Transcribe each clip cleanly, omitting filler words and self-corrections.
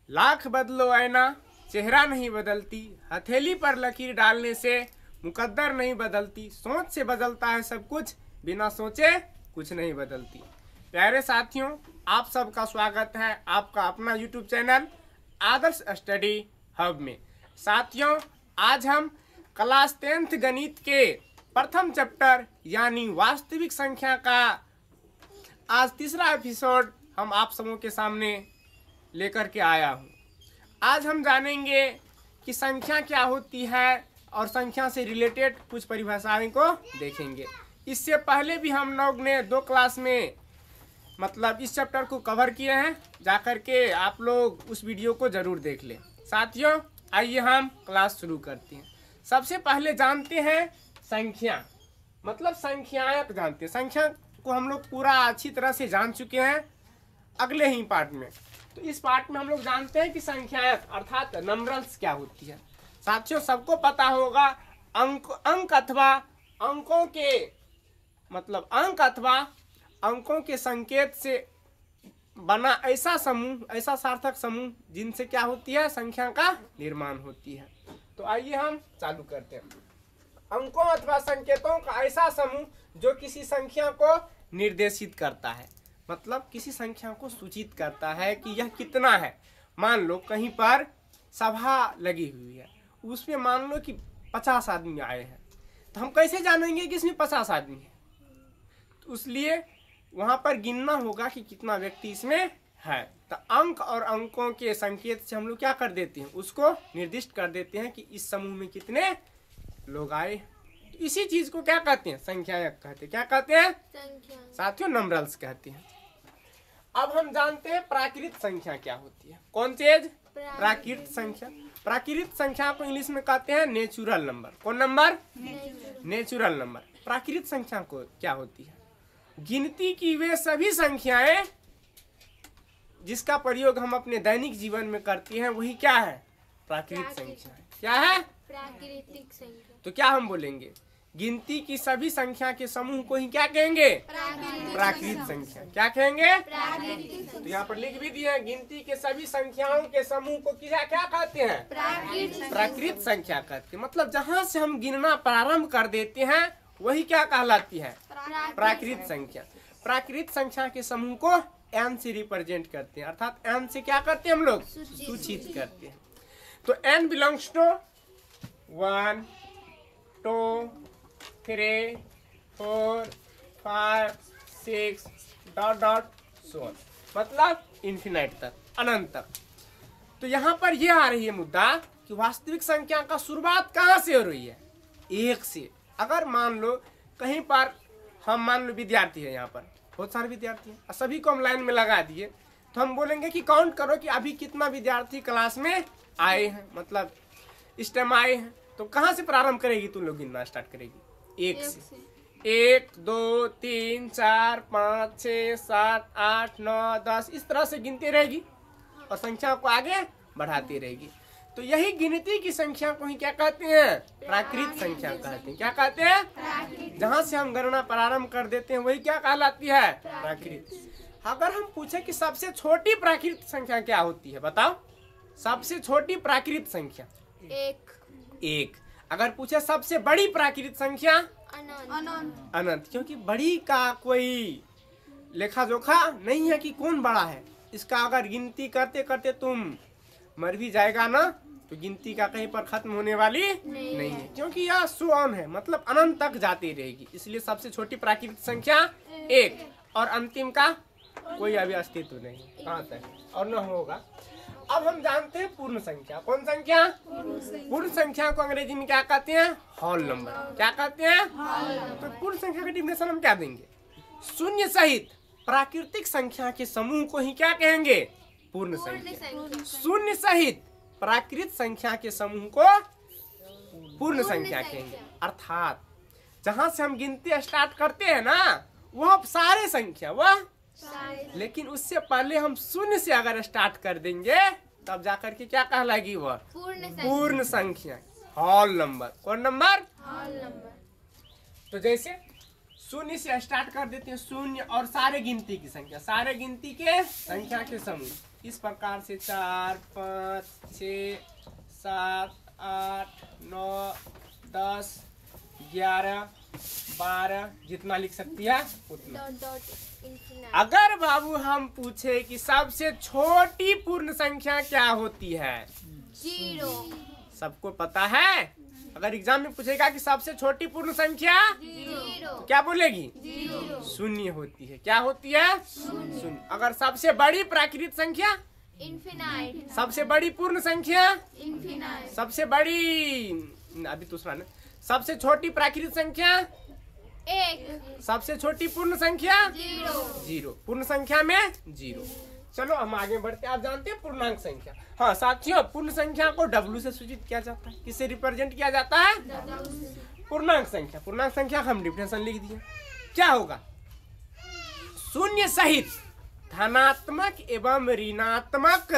लाख बदलो ऐना चेहरा नहीं बदलती, हथेली पर लकीर डालने से मुकद्दर नहीं बदलती, सोच से बदलता है सब कुछ, बिना सोचे कुछ नहीं बदलती। प्यारे साथियों, आप सबका स्वागत है आपका अपना यूट्यूब चैनल आदर्श स्टडी हब में। साथियों, आज हम क्लास 10th गणित के प्रथम चैप्टर यानी वास्तविक संख्या का आज तीसरा एपिसोड हम आप सबों के सामने लेकर के आया हूँ। आज हम जानेंगे कि संख्या क्या होती है और संख्या से रिलेटेड कुछ परिभाषाएं को देखेंगे। इससे पहले भी हम लोग ने 2 क्लास में मतलब इस चैप्टर को कवर किए हैं, जाकर के आप लोग उस वीडियो को जरूर देख लें। साथियों, आइए हम क्लास शुरू करते हैं। सबसे पहले जानते हैं संख्या, मतलब संख्याएं जानते हैं। संख्या को हम लोग पूरा अच्छी तरह से जान चुके हैं अगले ही पार्ट में। तो इस पार्ट में हम लोग जानते हैं कि संख्याएं अर्थात नंबर्स क्या होती है। साथियों, सबको पता होगा अंक अथवा अंकों के मतलब अंक अथवा अंकों के संकेत से बना ऐसा समूह, ऐसा सार्थक समूह जिनसे क्या होती है, संख्या का निर्माण होती है। तो आइए हम चालू करते हैं। अंकों अथवा संकेतों का ऐसा समूह जो किसी संख्या को निर्देशित करता है, मतलब किसी संख्या को सूचित करता है कि यह कितना है। मान लो कहीं पर सभा लगी हुई है, उसमें मान लो कि 50 आदमी आए हैं, तो हम कैसे जानेंगे कि इसमें 50 आदमी है? तो इसलिए वहां पर गिनना होगा कि कितना व्यक्ति इसमें है। तो अंक और अंकों के संकेत से हम लोग क्या कर देते हैं, उसको निर्दिष्ट कर देते हैं कि इस समूह में कितने लोग आए। इसी चीज को क्या कहते हैं, संख्याएं कहते हैं। क्या कहते हैं साथियों? नंबर्स कहते हैं। अब हम जानते हैं प्राकृत संख्या क्या होती है। कौन चीज? प्राकृत संख्या। प्राकृत संख्या को इंग्लिश में कहते हैं नेचुरल नंबर। कौन नंबर? Natural number. प्राकृत संख्या को क्या होती है? गिनती की वे सभी संख्याएं जिसका प्रयोग हम अपने दैनिक जीवन में करते हैं वही क्या है? प्राकृत संख्या है। क्या है? प्राकृतिक संख्या। तो क्या हम बोलेंगे? गिनती की सभी संख्या के समूह को ही क्या कहेंगे? प्राकृत संख्या। क्या कहेंगे? तो यहाँ पर लिख भी दिए, गिनती के सभी संख्याओं के समूह को क्या कहते हैं? प्राकृत संख्या कहते हैं। मतलब जहाँ से हम गिनना प्रारंभ कर देते हैं वही क्या कहलाती है? प्राकृत संख्या। प्राकृत संख्या के समूह को n से रिप्रेजेंट करते हैं, अर्थात n से क्या करते हैं हम लोग? सूचित करते हैं। तो n belongs to 1, 2, 3, 4, 5, 6 ... so on, मतलब इन्फिनाइट तक, अनंत तक। तो यहाँ पर यह आ रही है मुद्दा कि वास्तविक संख्या का शुरुआत कहाँ से हो रही है? 1 से। अगर मान लो कहीं पर हम मान लो विद्यार्थी है, यहाँ पर बहुत सारे विद्यार्थी हैं, सभी को हम लाइन में लगा दिए, तो हम बोलेंगे कि काउंट करो कि अभी कितना विद्यार्थी क्लास में आए हैं, मतलब इस टाइम आए हैं। तो कहाँ से प्रारंभ करेगी? तुम लोग गिनना स्टार्ट करेगी 1 से। 1, 2, 3, 4, 5, 6, 7, 8, 9, 10 इस तरह से गिनती रहेगी और संख्या को आगे बढ़ाती रहेगी। तो यही गिनती की संख्या को ही क्या कहते हैं? प्राकृत संख्या कहते हैं। क्या कहते हैं? जहाँ से हम गणना प्रारंभ कर देते हैं वही क्या कहलाती है? प्राकृत। अगर हम पूछे कि सबसे छोटी प्राकृत संख्या क्या होती है, बताओ? सबसे छोटी प्राकृत संख्या 1। अगर पूछे सबसे बड़ी प्राकृत संख्या? अनंत। क्योंकि बड़ी का कोई लेखा जोखा नहीं है कि कौन बड़ा है। इसका अगर गिनती करते करते तुम मर भी जाएगा ना, तो गिनती का कहीं पर खत्म होने वाली नहीं है, क्योंकि यह सो ऑन है, मतलब अनंत तक जाती रहेगी। इसलिए सबसे छोटी प्राकृतिक संख्या 1 और अंतिम का कोई अभी अस्तित्व नहीं, कहाँ तक और न होगा। अब हम जानते हैं पूर्ण संख्या। कौन संख्या? पूर्ण संख्या को अंग्रेजी में क्या कहते हैं? Whole number. क्या कहते हैं? तो पूर्ण संख्या का डिफिनेशन हम क्या देंगे? शून्य सहित प्राकृतिक संख्या के समूह को ही क्या कहेंगे? पूर्ण संख्या। शून्य सहित प्राकृत संख्या के समूह को पूर्ण संख्या कहेंगे। अर्थात जहां से हम गिनती स्टार्ट करते हैं ना, वह सारे संख्या वह, लेकिन उससे पहले हम शून्य से अगर स्टार्ट कर देंगे तब जाकर के क्या कहलाएगी? वह पूर्ण संख्या, होल नंबर। कौन नंबर? तो जैसे शून्य से स्टार्ट कर देते हैं, शून्य और सारे गिनती की संख्या, सारे गिनती के संख्या के समूह, इस प्रकार से 4, 5, 6, 7, 8, 9, 10, 11, 12 जितना लिख सकती है उतना। Dot dot infinite. अगर बाबू हम पूछे कि सबसे छोटी पूर्ण संख्या क्या होती है, 0। सबको पता है। अगर एग्जाम में पूछेगा कि सबसे छोटी पूर्ण संख्या 0। क्या बोलेगी? 0। शून्य होती है। क्या होती है? शून्य। अगर सबसे बड़ी प्राकृत संख्या, इन्फिनाइट। सबसे बड़ी पूर्ण संख्या, इन्फिनाइट। सबसे बड़ी, अभी दूसरा ना, सबसे छोटी प्राकृत संख्या, 1। सबसे छोटी पूर्ण संख्या 0। 0। पूर्ण संख्या में 0। चलो हम आगे बढ़ते हैं। आप जानते हैं पूर्णांक संख्या? हाँ साथियों, पूर्ण संख्या को W से सूचित किया जाता है। किससे रिप्रेजेंट किया जाता है? पूर्णांक संख्या। पूर्णांक संख्या हम डिफिनेशन लिख दिए। क्या होगा? शून्य सहित धनात्मक एवं ऋणात्मक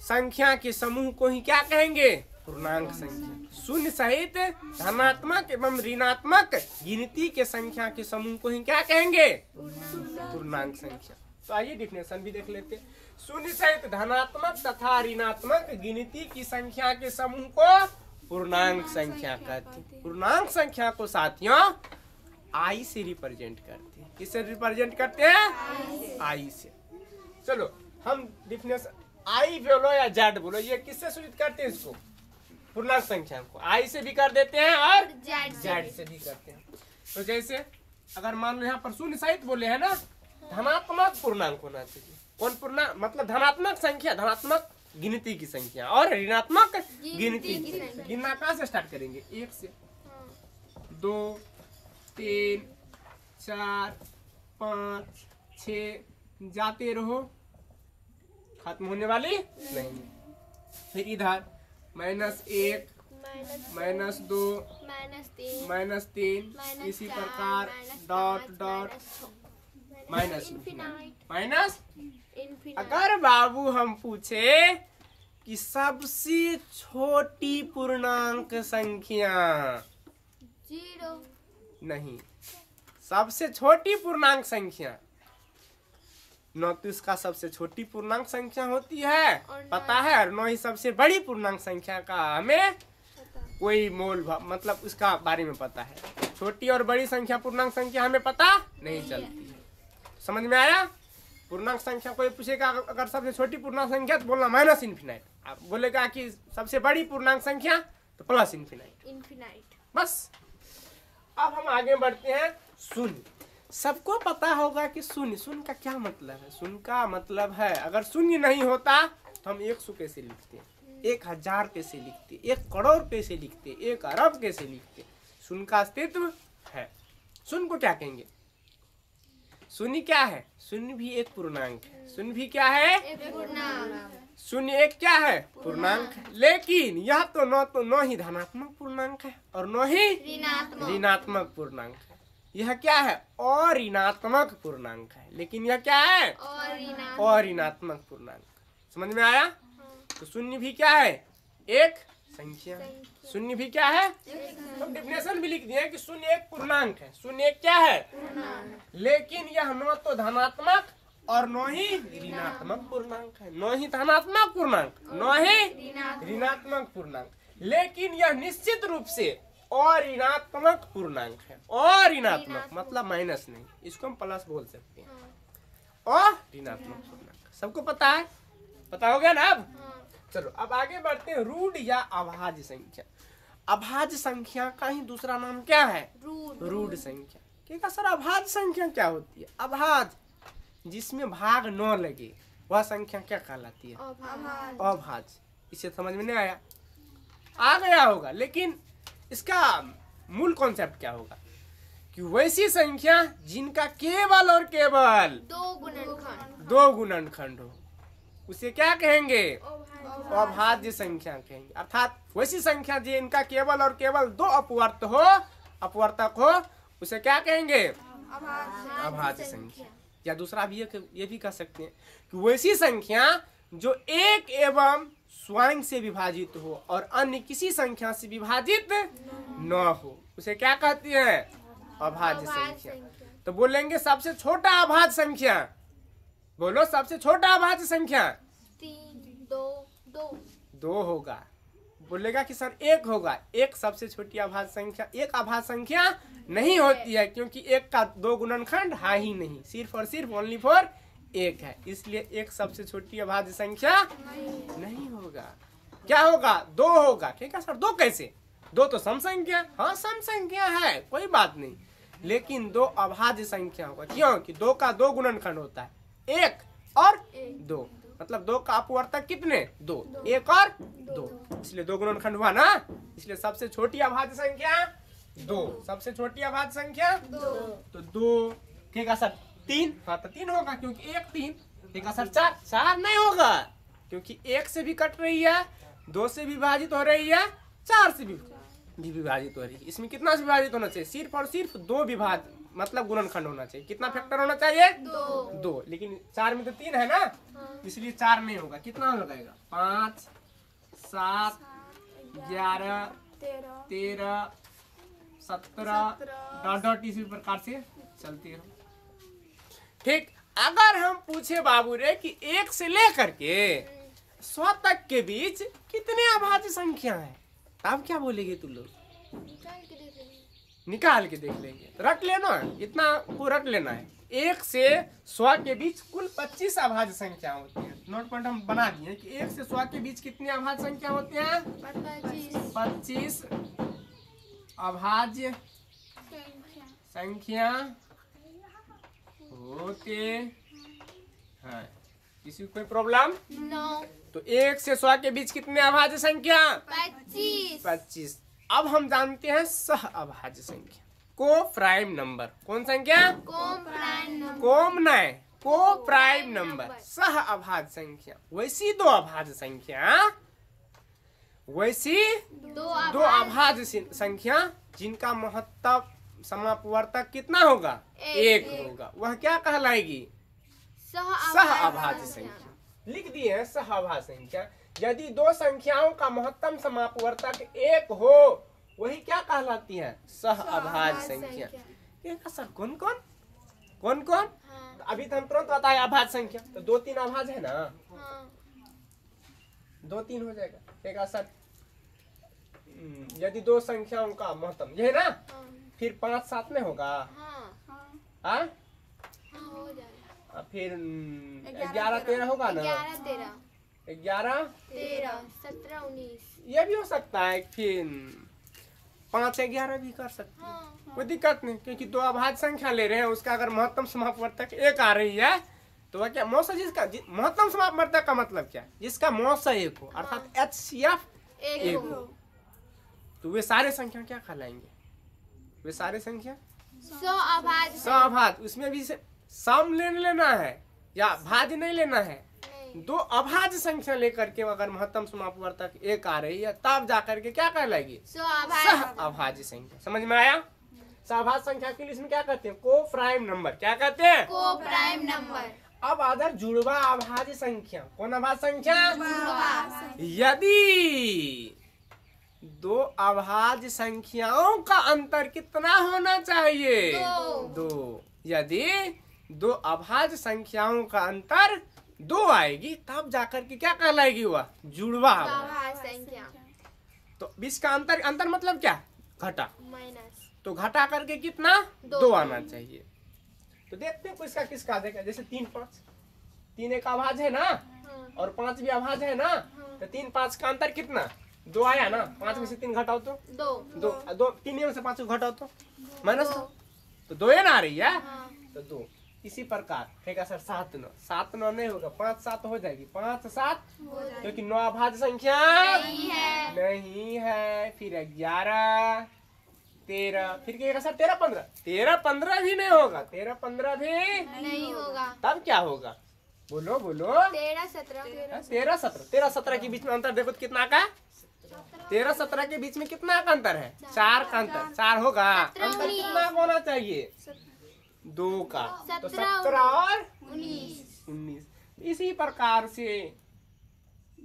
संख्या के समूह को ही क्या कहेंगे? पूर्णांक संख्या। शून्य सहित धनात्मक एवं ऋणात्मक गिनती के संख्या के समूह को ही क्या कहेंगे? पूर्णांक संख्या। तो आइए डिफिनेशन भी देख लेते हैं। शून्य सहित धनात्मक तथा ऋणात्मक गिनती की संख्या के समूह को पूर्णांक संख्या कहते हैं। पूर्णांक संख्या को साथियों आई से रिप्रेजेंट करते हैं। किससे रिप्रेजेंट करते हैं? आई से। चलो हम डिफिनेशन आई बोलो या जेड बोलो, ये किससे सूचित करते हैं? इसको पूर्णांक संख्या को आई से भी कर देते हैं और जेड से भी करते हैं। तो जैसे अगर मान लो यहाँ पर शून्य सहित बोले हैं ना, धनात्मक पूर्णांक होना चाहिए। कौन पूर्णांक? मतलब धनात्मक संख्या, धनात्मक गिनती की संख्या, और ऋणात्मक गिनती की संख्या। गिनना कहाँ से स्टार्ट करेंगे? 1 से, 2, 3, 4, 5, 6 जाते रहो, खत्म होने वाली नहीं। फिर इधर -1, -2, -3, इसी प्रकार डॉट डॉट माइनस माइनस। अगर बाबू हम पूछे कि सबसे छोटी पूर्णांक संख्या, 0। नहीं, सबसे छोटी पूर्णांक संख्या, न तो इसका सबसे छोटी पूर्णांक संख्या होती है पता है, और न ही सबसे बड़ी पूर्णांक संख्या का हमें कोई मोल मतलब उसका बारे में पता है। छोटी और बड़ी संख्या पूर्णांक संख्या हमें पता नहीं चलती है। समझ में आया? पूर्णांक संख्या कोई पूछेगा अगर सबसे छोटी पूर्णांक संख्या तो बोलना माइनस इन्फिनाइट। आप बोलेगा कि सबसे बड़ी पूर्णांक संख्या तो प्लस इन्फिनाइट। बस। अब हम आगे बढ़ते हैं। शून्य। सबको पता होगा कि शून्य का क्या मतलब है। शून्य का मतलब है, अगर शून्य नहीं होता तो हम 100 कैसे लिखते, 1000 कैसे लिखते, 1 करोड़ कैसे लिखते, 1 अरब कैसे लिखते। शून्य का अस्तित्व है। शून्य को क्या कहेंगे? शून्य क्या है? शून्य भी एक पूर्णांक है। शून्य भी क्या है? शून्य एक क्या है? पूर्णांक है। लेकिन यह तो न ही धनात्मक पूर्णांक है और न ही ऋणात्मक पूर्णांक है। यह क्या है? अऋणात्मक पूर्णांक है। लेकिन यह क्या है? अऋणात्मक पूर्णांक। समझ में आया? तो शून्य भी क्या है? एक संख्या। शून्य भी क्या है? तो डिफिनेशन भी लिख दिए कि शून्य एक पूर्णांक है। शून्य एक क्या है? लेकिन यह न तो धनात्मक और न ही ऋणात्मक पूर्णांक है। न ही धनात्मक पूर्णांक, न ही ऋणात्मक पूर्णांक, लेकिन यह निश्चित रूप से अऋणात्मक पूर्णांक है। अऋणात्मक मतलब माइनस नहीं, इसको हम प्लस बोल सकते हैं। अऋणात्मक पूर्णांक सबको पता है? पता हो गया ना? अब चलो अब आगे बढ़ते हैं। रूढ़ या अभाज्य संख्या। अभाज्य संख्या का ही दूसरा नाम क्या है? रूढ़ संख्या। क्या सर अभाज्य संख्या क्या होती है? अभाज्य जिसमें भाग न लगे वह संख्या क्या कहलाती है? अभाज्य। इसे समझ में नहीं आया? आ गया होगा, लेकिन इसका मूल कॉन्सेप्ट क्या होगा कि वैसी संख्या जिनका केवल और केवल 2 गुणनखंड हो उसे क्या कहेंगे? अभाज्य संख्या कहेंगे। अर्थात वैसी संख्या जिनका केवल और केवल 2 अपवर्तक हो उसे क्या कहेंगे? अभाज्य संख्या। या दूसरा भी ये भी कह सकते हैं कि वैसी संख्या जो एक एवं स्वयं से विभाजित हो और अन्य किसी संख्या से विभाजित न हो उसे क्या कहती है? अभाज्य संख्या। तो बोलेंगे सबसे छोटा अभाज्य संख्या बोलो सबसे छोटा अभाज्य संख्या 3 2 2 2 होगा। बोलेगा कि सर 1 होगा। 1 सबसे छोटी अभाज्य संख्या, एक अभाज्य संख्या नहीं होती है, क्योंकि 1 का 2 गुणनखंड है ही नहीं, सिर्फ और सिर्फ ओनली फॉर 1 है, इसलिए 1 सबसे छोटी अभाज्य संख्या नहीं होगा। क्या होगा? 2 होगा। ठीक है सर, 2 कैसे? 2 तो सम संख्या, हाँ सम संख्या है, कोई बात नहीं, लेकिन 2 अभाज्य संख्या होगा। क्यों? कि 2 का 2 गुणनखंड होता है, 1 और 2, मतलब 2 का अपवर्तक कितने? 2, 1 और 2, इसलिए 2 गुणनखंड हुआ ना, इसलिए सबसे छोटी अभाज्य संख्या 2, सबसे छोटी अभाज्य संख्या 2, तो 2। ठीक है सर, 3, हाँ तो 3 होगा, क्योंकि 1 3। ठीक है सर, 4 नहीं होगा, क्योंकि 1 से भी कट रही है, 2 से विभाजित हो रही है, 4 से भी विभाजित हो रही है। इसमें कितना से विभाजित होना चाहिए? सिर्फ और सिर्फ 2 विभाजित, मतलब गुणनखंड होना चाहिए। कितना फैक्टर होना चाहिए? 2, लेकिन 4 में तो 3 है ना, इसलिए 4 नहीं होगा। कितना हो जाएगा? 5 7 11 13 17 डॉट डॉट इसी प्रकार से चलती है। ठीक, अगर हम पूछे बाबू रे कि 1 से लेकर के 100 तक के बीच कितने अभाज्य संख्या है, तब क्या बोलेगे तुम लोग? निकाल के देख लेंगे। तो रट लेना, इतना को रट लेना है। 1 से 100 के बीच कुल 25 अभाज्य संख्या होती है। नोट पॉइंट हम बना दिए कि 1 से 100 के बीच कितनी अभाज्य संख्या होती है? 25 अभाज्य संख्या होते हैं। किसी को कोई प्रॉब्लम? तो 1 से 100 के बीच कितने अभाज्य संख्या? 25। अब हम जानते हैं सह अभाज्य संख्या, को प्राइम नंबर। कौन संख्या? को प्राइम नंबर, सह अभाज्य संख्या। वैसी 2 अभाज्य संख्या, वैसी 2 अभाज्य संख्या जिनका महत्तम समापवर्तक कितना होगा? 1 होगा, वह क्या कहलाएगी? सह अभाज्य संख्या। लिख दिए हैं सह अभाज्य संख्या। यदि 2 संख्याओं का महत्तम समापवर्तक 1 हो, वही क्या कहलाती है? सह अभाज्य संख्या। एक सर कौन कौन? तो अभी तो हम तुरंत बताए अभाज्य संख्या, तो 2 3 अभाज्य है ना, 2 3 हो जाएगा। ठीक है सर, यदि 2 संख्याओं का महत्तम ये है ना, फिर 5 7 में होगा, हाँ फिर 11 13 होगा ना, 11 13 17 19, ये भी हो सकता है, फिर 5 11 भी कर सकते हैं, कोई दिक्कत नहीं, क्योंकि 2 अभाज्य संख्या ले रहे हैं, उसका अगर महत्तम समापवर्तक 1 आ रही है, तो वह क्या मौसा, जिसका महत्तम समापवर्तक का मतलब क्या? जिसका मौसा 1 हो, अर्थात HCF 1 हो, तो वे सारे संख्या क्या कहलाएंगे? वे सारे संख्या अभाज्य। उसमें भी सम लेना है या भाज्य नहीं लेना है, 2 अभाज्य संख्या लेकर के अगर महत्तम समापवर्तक 1 आ रही है, तब जाकर के क्या कहलाएगी? सह अभाज्य संख्या। समझ में आया? सहअभाज्य संख्या के लिए इसमें क्या कहते हैं? को प्राइम नंबर। क्या कहते हैं? को प्राइम नंबर। अब अगर जुड़वा अभाज्य संख्या, कौन अभाज्य संख्या? यदि 2 अभाज्य संख्याओं का अंतर कितना होना चाहिए? 2। यदि 2 अभाज्य संख्याओं का अंतर 2 आएगी, तब जाकर के क्या कहलाएगी? वह जुड़वा अभाज्य संख्या। तो बीच का अंतर मतलब क्या? घटा, माइनस, तो घटा करके कितना? 2 आना चाहिए। तो देखते हैं किसका किसका देगा। जैसे 3 5, 3 एक अभाज्य है ना, और 5 भी अभाज्य है ना, तो 3 5 का अंतर कितना? 2 आया ना। 5 में से 3 घटाओ तो 2, 3 में से 5 को घटाओ तो माइनस, तो 2 ना आ रही है, तो 2। इसी प्रकार ठीक है सर, 7 9, 7 9 नहीं होगा, 5 7 हो जाएगी, 5 7, क्योंकि 9 अभाज्य संख्या नहीं है। फिर 11 13, फिर क्या सर 13 15, 13 15 भी नहीं होगा, 13 15 भी नहीं होगा। तब क्या होगा? बोलो 13 17, 13 17, 13 17 के बीच में अंतर देखो तो कितना का? 13 17 के बीच में कितना का अंतर है? 4 का अंतर। 4 होगा, अंतर कितना होना चाहिए? 2 का, तो 17 और 19। इसी प्रकार से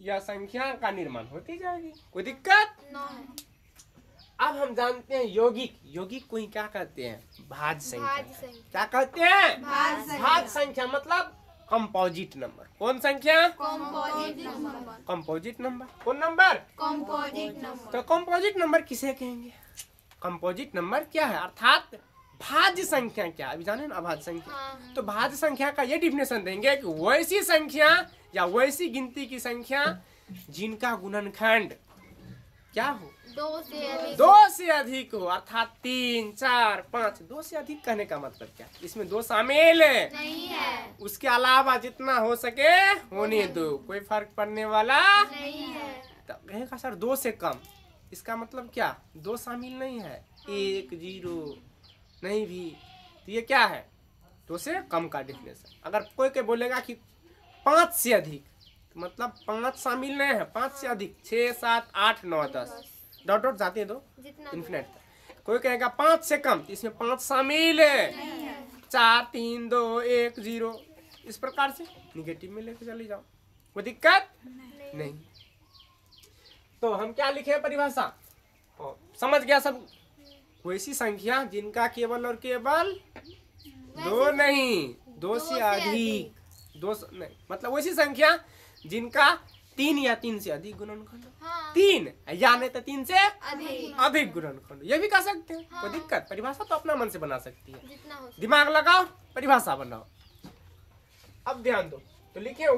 यह संख्या का निर्माण होती जाएगी, कोई दिक्कत? अब हम जानते हैं यौगिक। यौगिक को ही क्या कहते हैं? भाज्य संख्या। क्या कहते हैं? भाज्य संख्या। मतलब कंपोजिट नंबर। कौन संख्या? Composite number. Composite number. कौन नंबर? Composite number. तो कंपोजिट नंबर किसे कहेंगे? कंपोजिट नंबर क्या है, अर्थात भाज्य संख्या क्या है? अभी जाने ना अभाज्य संख्या। हाँ। तो भाज्य संख्या का ये डिफिनेशन देंगे कि वैसी संख्या या वैसी गिनती की संख्या जिनका गुणनखंड क्या हो? 2 से अधिक। 2 से अधिक हो, अर्थात 3, 4, 5। 2 से अधिक कहने का मतलब क्या? इसमें 2 शामिल है, नहीं है। उसके अलावा जितना हो सके होने दो, कोई फर्क पड़ने वाला नहीं है। तो कहेगा सर 2 से कम, इसका मतलब क्या? 2 शामिल नहीं है, 1, 0 नहीं भी, तो ये क्या है? 2 से कम का डिफिनेशन। अगर कोई बोलेगा कि 5 से अधिक, तो मतलब 5 शामिल नहीं है, 5 से अधिक 6, 7, 8, 9, 10 डॉट डॉट जाते हैं दो जितना इन्फिनिट तक। कोई कहेगा 5 से कम, तो इसमें 5 शामिल है, 4, 3, 2, 1, 0, इस प्रकार से निगेटिव में लेके चली जाओ, कोई दिक्कत नहीं। तो हम क्या लिखे परिभाषा? समझ गया सब? वैसी संख्या जिनका केवल और केवल 2 नहीं, 2 से अधिक, 2 नहीं, मतलब वैसी संख्या जिनका 3 या 3 से अधिक गुणनखंड हो। हाँ। 3 या नहीं तो 3 से अधिक। अधिक गुणनखंड, ये भी कह सकते हैं। हाँ। कोई दिक्कत? परिभाषा तो अपना मन से बना सकती है, जितना हो सके। दिमाग लगाओ, परिभाषा बनाओ। अब ध्यान दो, तो लिखिए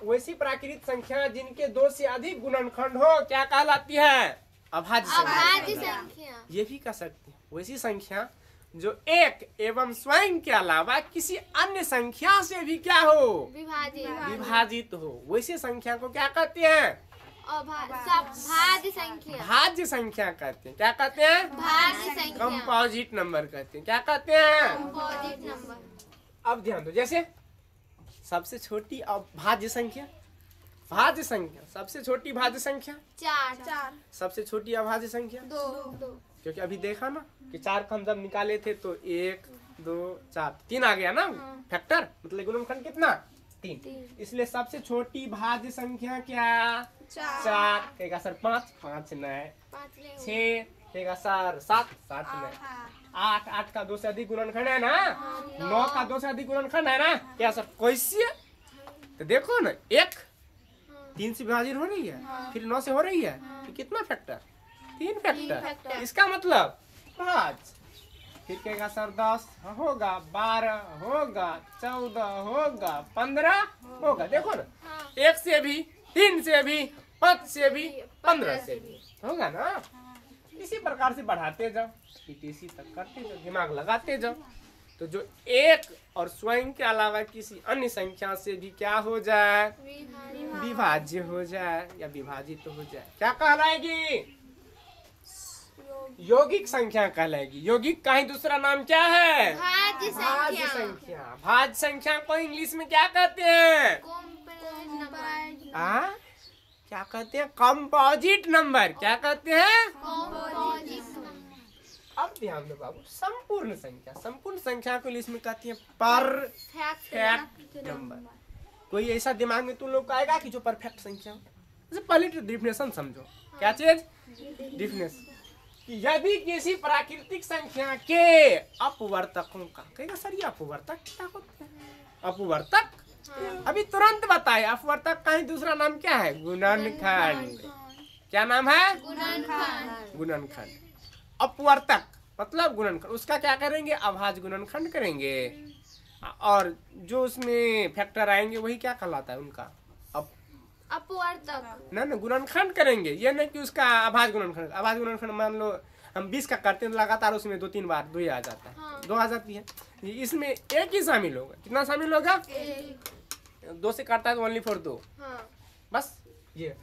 वैसी प्राकृतिक संख्या जिनके 2 से अधिक गुणनखंड हो क्या कहलाती है? अभाज्य अभाज्य संख्या। संख्या। ये भी कह सकते हैं वैसी संख्या जो एक एवं स्वयं के अलावा किसी अन्य संख्या से भी क्या हो? विभाजित। विभाजित हो, वैसी संख्या को क्या कहते हैं? भाज्य संख्या। भाज्य संख्या कहते हैं। क्या कहते हैं? भाज्य संख्या। कंपोजिट नंबर कहते हैं। क्या कहते हैं? Composite number. अब ध्यान दो, जैसे सबसे छोटी भाज्य संख्या, भाज्य संख्या, सबसे छोटी भाज्य संख्या, 4। सबसे छोटी अभाज्य संख्या 2। क्योंकि अभी देखा ना कि 4 का हम जब निकाले थे तो 1, 2, 4, 3 आ गया ना फैक्टर, मतलब गुणनखंड कितना? 3। इसलिए सबसे छोटी भाज्य संख्या क्या? 4 कहेगा सर 5, 5 नहीं, 6 कहेगा सर 7, 7 नहीं, 8 का 2 से अधिक गुणनखंड है ना, 9 का 2 से अधिक गुणनखंड है ना, क्या सर कैसी है? तो देखो ना, 1 3 से विभाजित हो रही है, फिर 9 से हो रही है, तो कितना फैक्टर? 3 फैक्टर। इसका मतलब भाज्य। फिर कहेगा सर 10 होगा, 12 होगा, 14 होगा, 15 होगा। देखो ना, 1 से भी, 3 से भी, 5 से भी, 15 से भी होगा ना। इसी प्रकार से बढ़ाते जाओ, इसी तक करते जाओ, दिमाग लगाते जाओ, तो जो एक और स्वयं के अलावा किसी अन्य संख्या से भी क्या हो जाए? विभाज्य हो जाए या विभाजित हो जाए, क्या कहलाएगी? यौगिक संख्या कहलाएगी। यौगिक का ही दूसरा नाम क्या है? भाज्य भाज्य संख्या। संख्या। भाज्य संख्या को इंग्लिश में क्या कहते हैं? Composite number. क्या कहते हैं? Composite number. क्या कहते हैं? Composite number. अब ध्यान दो बाबू, संपूर्ण संख्या, संपूर्ण संख्या को इंग्लिश में कहती है परफेक्ट नंबर। कोई ऐसा दिमाग में तुम लोग को आएगा कि जो परफेक्ट संख्या हो? जैसे पहले डिफिनेशन समझो। क्या चीज? डिफिनेशन। यदि किसी प्राकृतिक संख्या के अपवर्तकों का, कहेगा सर ये अपवर्तक क्या होते हैं? अपवर्तक अभी तुरंत बताए, अपवर्तक का ही दूसरा नाम क्या है? गुणनखंड। क्या नाम है? गुणनखंड। गुणनखंड। अपवर्तक मतलब गुणनखंड, उसका क्या करेंगे? अभाज्य गुणनखंड करेंगे, और जो उसमें फैक्टर आएंगे वही क्या कहलाता है? उनका अपवर्तक। ना गुणनखंड करेंगे। ये नहीं कि उसका अभाज्य गुणनखंड। अभाज्य गुणनखंड मान लो हम 20 का करते हैं तो लगातार उसमें 2-3 बार 2 ही आ जाता है। हाँ। 2 आ जाती है, इसमें 1 ही शामिल होगा। कितना शामिल होगा? 2 से करता है तो ओनली फॉर 2, बस ये।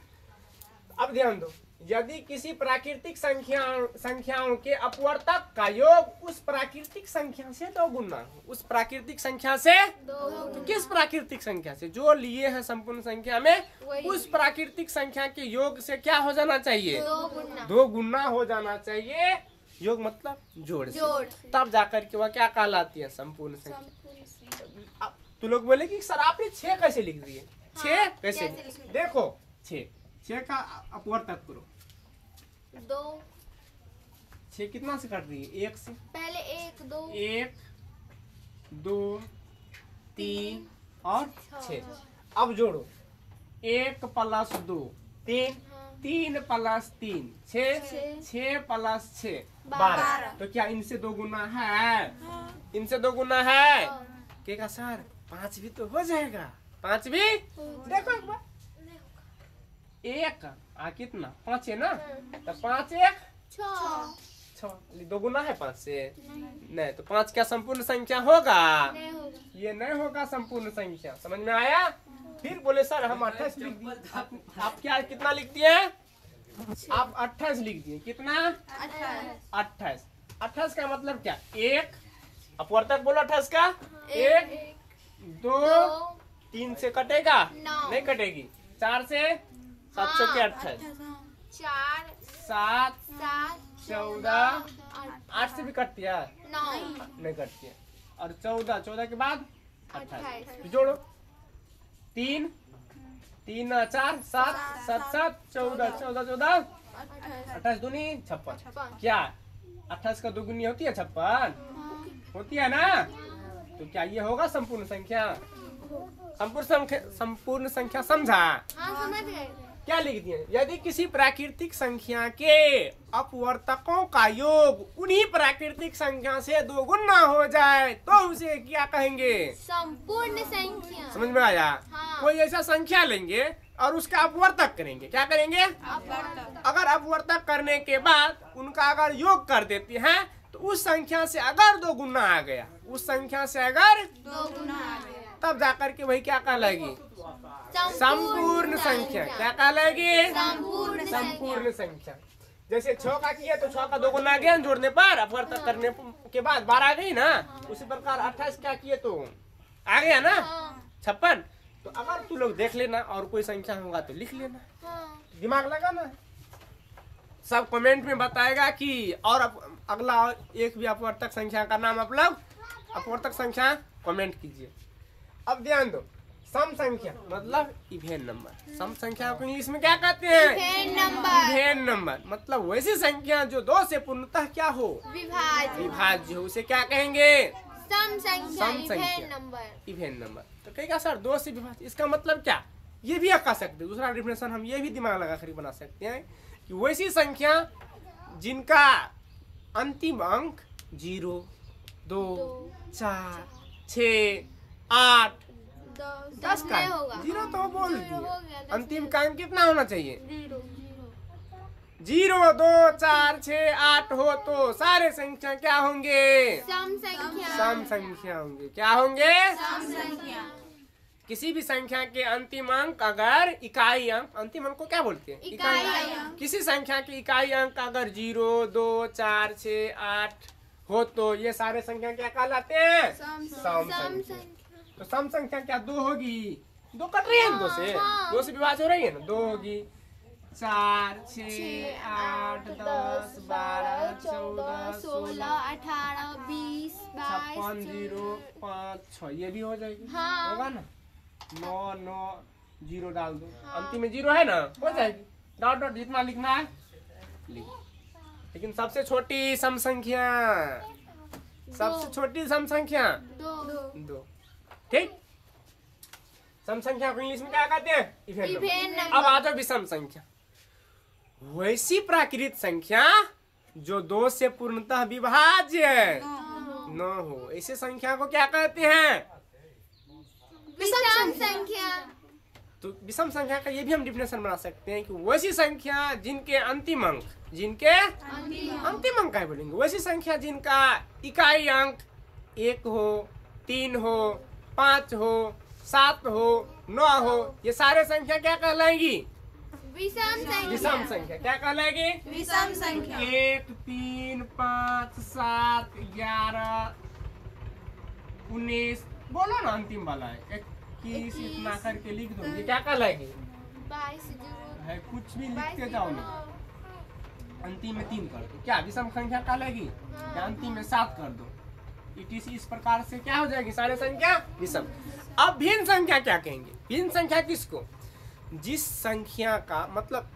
अब ध्यान दो, यदि किसी प्राकृतिक संख्याओं के अपवर्तक का योग उस प्राकृतिक संख्या से 2 गुना हो, उस प्राकृतिक संख्या से तो किस प्राकृतिक संख्या से? जो लिए हैं संपूर्ण संख्या में, उस प्राकृतिक संख्या के योग से क्या हो जाना चाहिए? 2 गुना हो जाना चाहिए। योग मतलब जोड़ से। तब जाकर के वह क्या कहलाती है? संपूर्ण संख्या। तो लोग बोले कि सर आपने 6 कैसे लिख दिए? 6 कैसे? देखो 6 का अपवर्तक करो, 2। 6 कितना से काट दिए? 1 से। पहले 1, 2, 1, 2, 3, और 6। अब जोड़ो 1 + 2 3, 3 + 3 6, 6 + 6 12। तो क्या इनसे 2 गुना है? इनसे 2 गुना है। कहेगा सर 5 भी तो हो जाएगा। 5 भी देखो एक बार, 1 कितना 5 है ना, तो 5 1 6, 2 गुना है 5 से नहीं। तो 5 क्या संपूर्ण संख्या होगा? ये नहीं होगा संपूर्ण संख्या। समझ में आया? फिर बोले सर हम 28 लिख दिए। आप क्या कितना लिख दिए? आप 28 लिख दिए। कितना? 28। 28 का मतलब क्या? 1 अपवर्तक बोलो 28 का 1 2 3 से कटेगा? नहीं कटेगी। 4 से 700 के 28 4 7 14 8 से भी कटती है? 9 नहीं कटती है। और 14 के बाद 28 28। जोड़ो 3 3 4 7 7 7 14 14 14 28 दूनी 56। क्या 28 का 2 गुनी होती है 56? होती है ना? तो क्या ये होगा संपूर्ण संख्या? संपूर्ण संख्या समझा? हाँ समझ गए। क्या लिख दिए? यदि किसी प्राकृतिक संख्या के अपवर्तकों का योग उन्हीं प्राकृतिक संख्या से 2 गुना हो जाए तो उसे क्या कहेंगे? संपूर्ण संख्या। समझ में आया? हाँ। कोई ऐसा संख्या लेंगे और उसका अपवर्तक करेंगे। क्या करेंगे? अगर अपवर्तक करने के बाद उनका अगर योग कर देते हैं तो उस संख्या से अगर 2 गुना आ गया, उस संख्या से अगर 2 गुना आ गया तब जाकर के वही क्या कहलाएगी? संपूर्ण संख्या। क्या कहलाएगी? संपूर्ण संख्या। जैसे 6 का किया तो 6 का 2 गुना आ गया जोड़ने पर, अपवर्तक करने के बाद 12 आ गई ना। उसी प्रकार 28 क्या किए तो आ गया ना 56। तो अगर तू लोग देख लेना और कोई संख्या होगा तो लिख लेना, दिमाग लगाना। सब कमेंट में बताएगा कि और अगला एक भी अपवर्तक संख्या का नाम आप लोग अपवर्तक संख्या कमेंट कीजिए। अब ध्यान दो, सम संख्या मतलब इवेन नंबर। सम संख्या को इंग्लिश में क्या कहते हैं? Even number. मतलब वैसी संख्या जो 2 से पूर्णतः क्या हो? विभाज्य हो, उसे क्या कहेंगे? सम संख्या। Even number. तो कहेगा सर 2 से विभाज्य, इसका मतलब क्या? ये भी कह सकते हैं। दूसरा डिफिनेशन हम ये भी दिमाग लगा कर बना सकते हैं कि वैसी संख्या जिनका अंतिम अंक 0 2 4 6 8 10 का 0 तो बोल दिए। अंतिम का अंक कितना होना चाहिए? 0 2 4 6 8 हो तो सारे संख्या क्या होंगे? सम संख्या। सम संख्या होंगे। क्या होंगे? सम संख्या। किसी भी संख्या के अंतिम अंक अगर इकाई अंक, अंतिम अंक को क्या बोलते हैं? इकाई अंक। किसी संख्या के इकाई अंक अगर 0 2 4 6 8 हो तो ये सारे संख्या क्या कहलाते हैं? सम संख्या। तो सम संख्या क्या 2 होगी? 2 कट रही है 2 से, 2 से विभाज्य हो रही है ना। 2 होगी 4 6 8 10 12 14 16 18 20 56 0 5 6 ये भी हो जाएगी। हाँ। होगा ना। 9 9 0 डाल दो। अंतिम में 0 है ना, हो जाएगी। डॉट डॉट जितना लिखना है लिख। लेकिन सबसे छोटी सम संख्या, सबसे छोटी सम संख्या 2। ठीक। सम संख्या को इंग्लिश में क्या कहते हैं? Even number. अब आ जाओ विषम संख्या। वैसी प्राकृत संख्या जो 2 से पूर्णतः विभाज्य न हो, ऐसे संख्या को क्या कहते हैं? विषम संख्या। तो विषम संख्या का ये भी हम डिफिनेशन बना सकते हैं कि वैसी संख्या जिनके अंतिम अंक, जिनके अंतिम अंक क्या बोलेंगे? वैसी संख्या जिनका इकाई अंक 1 हो 3 हो 5 हो 7 हो 9 हो, ये सारे संख्या क्या कहलाएगी? विषम संख्या। विषम संख्या। क्या कहलाएगी? विषम संख्या। 1 3 5 7 11 19 बोलो ना, अंतिम वाला है 21 इतना करके लिख दो। ये क्या कहलाएगी? 22 है कुछ भी लिखते जाओ ना। अंतिम में 3 कर दो, क्या विषम संख्या कहलाएगी? या अंतिम में 7 कर दो। इस प्रकार से क्या हो जाएगी? सारे संख्या विषम। अब भिन्न संख्या क्या कहेंगे? भिन्न संख्या किसको? जिस संख्या का मतलब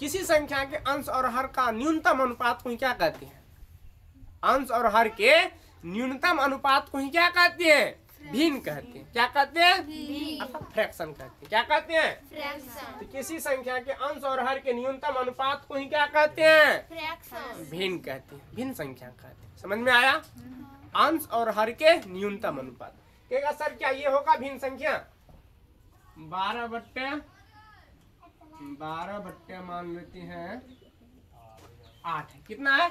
किसी संख्या के अंश और हर का न्यूनतम अनुपात को ही क्या कहते हैं? अंश और हर के न्यूनतम अनुपात को ही क्या कहते हैं? भिन्न कहते हैं। क्या कहते हैं? अर्थात फ्रैक्शन कहते हैं। क्या कहते हैं? फ्रैक्शन। तो किसी संख्या के अंश और हर के न्यूनतम अनुपात को ही क्या कहते हैं? फ्रैक्शन। भिन्न कहते हैं, भिन्न संख्या कहते हैं। समझ में आया? अंश और हर के न्यूनतम अनुपात। कहेगा सर क्या ये होगा भिन्न संख्या? 12/12 मान लेते हैं 8 है। कितना है?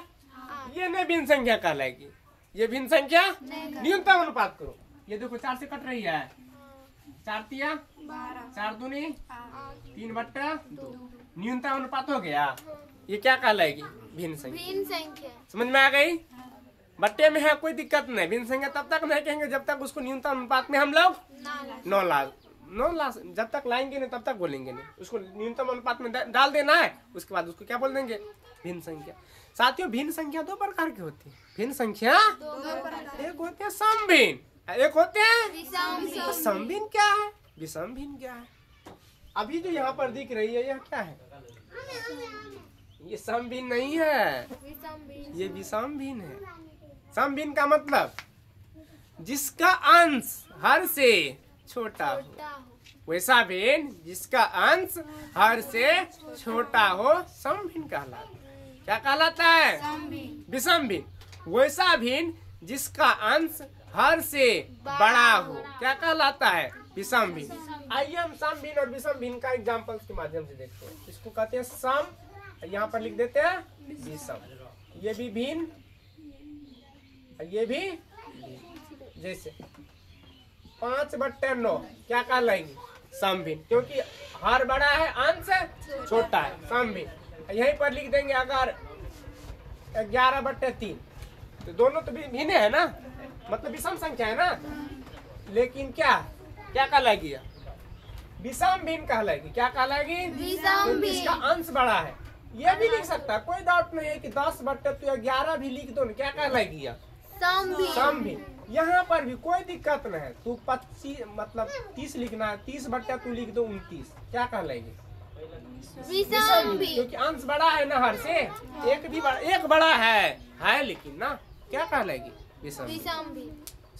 ये नहीं भिन्न संख्या कहलाएगी। ये भिन्न संख्या न्यूनतम अनुपात करो। ये देखो 4 से कट रही है। 4 तिया 4 दूनी 3/2 न्यूनतम अनुपात हो गया। ये क्या कहलाएगी? भिन्न संख्या। भिन्न संख्या। समझ में आ गई? बट्टे में है कोई दिक्कत नहीं। भिन्न संख्या तब तक नहीं कहेंगे जब तक उसको न्यूनतम अनुपात में हम लोग 9 ला जब तक लाएंगे नहीं तब तक बोलेंगे नहीं। उसको न्यूनतम अनुपात में डाल देना है, उसके बाद उसको क्या बोल देंगे? भिन्न संख्या। साथियों भिन्न संख्या 2 प्रकार की होती है। भिन्न संख्या एक होते हैं समभिन्न, एक होते हैं तो समभिन्न। क्या है? विषम भिन्न क्या है? अभी जो यहाँ पर दिख रही है यह क्या है? ये समभिन्न नहीं है, ये विषम भिन्न है। समभिन्न का मतलब जिसका अंश हर से छोटा हो, वैसा भिन्न जिसका अंश हर से छोटा हो समभिन्न कहलाता है। क्या कहलाता है? विषम भिन्न। वैसा भिन्न जिसका अंश हर से बड़ा हो क्या कहलाता है? विषम भिन्न। आइए हम सम भिन्न और विषम भिन्न का एग्जाम्पल्स के माध्यम से देखते हैं। इसको कहते हैं सम, यहाँ पर लिख देते हैं विषम। ये भी भिन्न, ये भी भिन्न। जैसे 5/9 क्या कहलाएगी? समभिन्न, क्योंकि हर बड़ा है अंश छोटा है, समभिन्न। यहीं पर लिख देंगे अगर 11/3 तो दोनों तो भिन्न है ना, मतलब विषम संख्या है ना। लेकिन क्या क्या कहलाएगी? विषम भिन्न कहलाएगी। क्या कहलाएगी? विषम भिन्न। इसका अंश बड़ा है। ये भी लिख सकता है, कोई डाउट नहीं है कि 10/2 या 11 भी लिख दो ना। क्या कहलाएगी? समभिन्न। यहाँ पर भी कोई दिक्कत नहीं है। तू 25 मतलब 30 लिखना है, 30/2 तू लिख दो 29। क्या कहलाएगी? विषम भिन्न। क्योंकि अंश बड़ा है ना हर से। एक भी बड़ा, एक बड़ा है लेकिन ना क्या कहलाएगी? विषम भिन्न।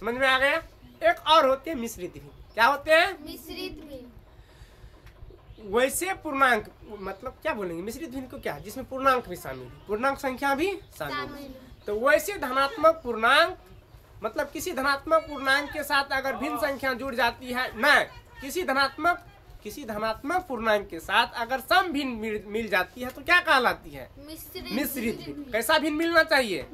समझ में आ गया? एक और होते हैं मिश्रित भिन्न। क्या होते हैं? मिश्रित भिन्न। वैसे पूर्णांक मतलब क्या बोलेंगे? मिश्रित भिन्न को क्या? जिसमें पूर्णांक भी शामिल है, पूर्णांक संख्या भी शामिल है। तो वैसे धनात्मक पूर्णांक मतलब किसी धनात्मक पूर्णांक के साथ अगर भिन्न संख्या जुड़ जाती है ना, किसी धनात्मक पूर्णांक के साथ अगर सम भिन्न मिल जाती है तो क्या कहलाती है? मिश्रित भिन्न। कैसा भिन्न मिलना चाहिए?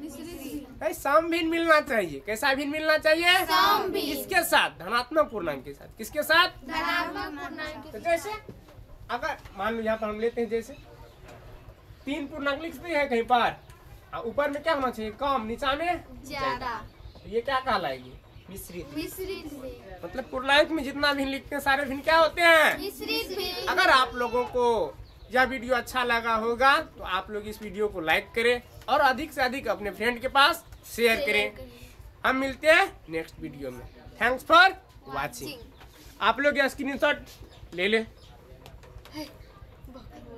सम भिन्न मिलना चाहिए। कैसा भिन्न मिलना चाहिए? सम भिन्न। किसके साथ? धनात्मक पूर्णांक के साथ। किसके साथ? धनात्मक पूर्णांक। तो जैसे अगर मान लो यहाँ पर हम लेते हैं जैसे 3 पूर्णांक लिखते हैं कहीं पर, ऊपर में क्या होना चाहिए? कम, नीचा में ज्यादा। ये क्या कहलाएगी? मिश्रित। मिश्रित। मतलब पूर्णांक में जितना भिन्न लिखते हैं सारे भिन्न क्या होते हैं? मिश्रित। अगर आप लोगों को यह वीडियो अच्छा लगा होगा तो आप लोग इस वीडियो को लाइक करें और अधिक से अधिक अपने फ्रेंड के पास शेयर करें। हम मिलते हैं नेक्स्ट वीडियो में। Thanks for watching. आप लोग ये स्क्रीनशॉट ले ले।